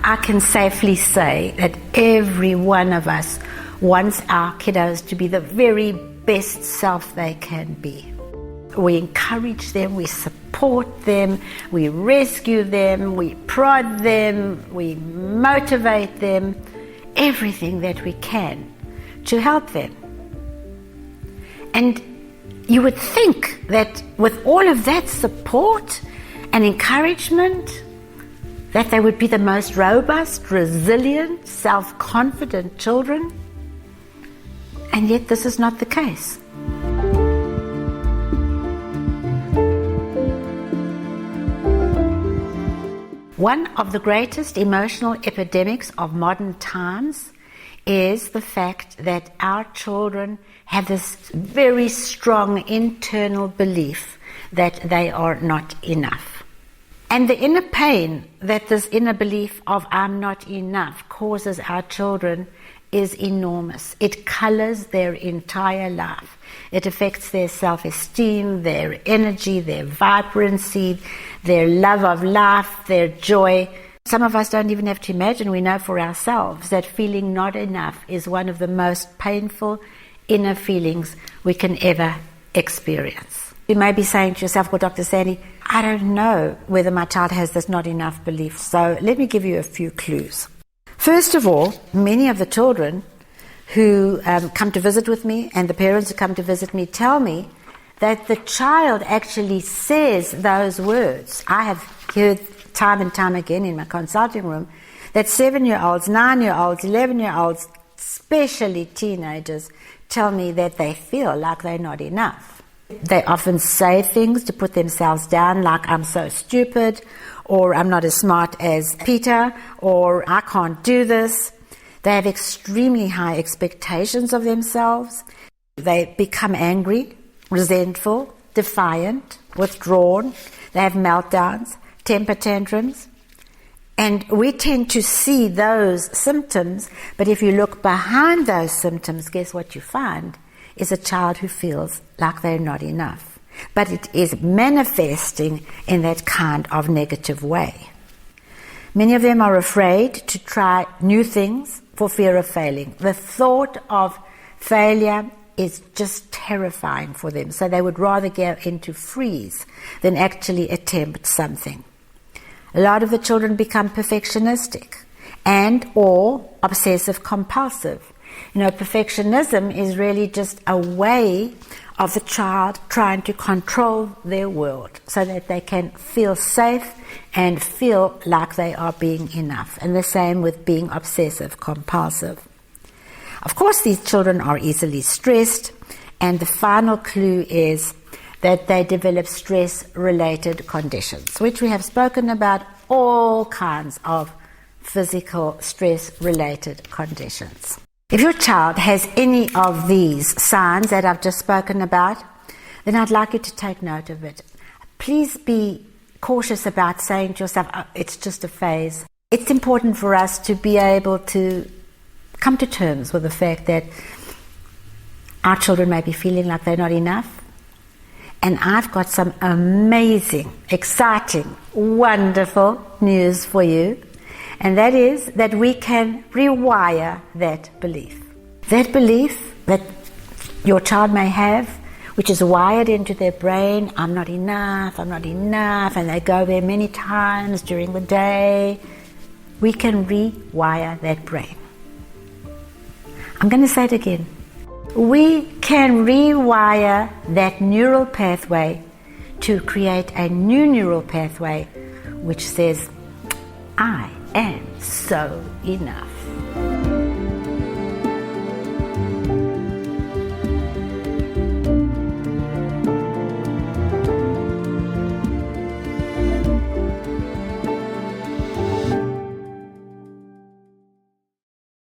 I can safely say that every one of us wants our kiddos to be the very best self they can be. We encourage them, we support them, we rescue them, we prod them, we motivate them, everything that we can to help them. And you would think that with all of that support and encouragement, that they would be the most robust, resilient, self-confident children. And yet this is not the case. One of the greatest emotional epidemics of modern times is the fact that our children have this very strong internal belief that they are not enough. And the inner pain that this inner belief of I'm not enough causes our children is enormous. It colors their entire life. It affects their self-esteem, their energy, their vibrancy, their love of life, their joy. Some of us don't even have to imagine. We know for ourselves that feeling not enough is one of the most painful inner feelings we can ever experience. You may be saying to yourself, well, Dr. Sandy, I don't know whether my child has this not enough belief. So let me give you a few clues. First of all, many of the children who come to visit with me and the parents who come to visit me tell me that the child actually says those words. I have heard time and time again in my consulting room that 7-year-olds, 9-year-olds, 11-year-olds, especially teenagers, tell me that they feel like they're not enough. They often say things to put themselves down, like I'm so stupid, or I'm not as smart as Peter, or I can't do this. They have extremely high expectations of themselves. They become angry, resentful, defiant, withdrawn. They have meltdowns, temper tantrums. And we tend to see those symptoms, but if you look behind those symptoms, guess what you find is a child who feels like they're not enough. But it is manifesting in that kind of negative way. Many of them are afraid to try new things for fear of failing. The thought of failure is just terrifying for them, so they would rather go into freeze than actually attempt something. A lot of the children become perfectionistic and or obsessive compulsive. You know, perfectionism is really just a way of the child trying to control their world so that they can feel safe and feel like they are being enough. And the same with being obsessive compulsive. Of course, these children are easily stressed, and the final clue is that they develop stress-related conditions, which we have spoken about, all kinds of physical stress-related conditions. If your child has any of these signs that I've just spoken about, then I'd like you to take note of it. Please be cautious about saying to yourself, oh, it's just a phase. It's important for us to be able to come to terms with the fact that our children may be feeling like they're not enough. And I've got some amazing, exciting, wonderful news for you. And that is that we can rewire that belief. That belief that your child may have, which is wired into their brain, I'm not enough, and they go there many times during the day. We can rewire that brain. I'm going to say it again. We can rewire that neural pathway to create a new neural pathway which says, I am so enough.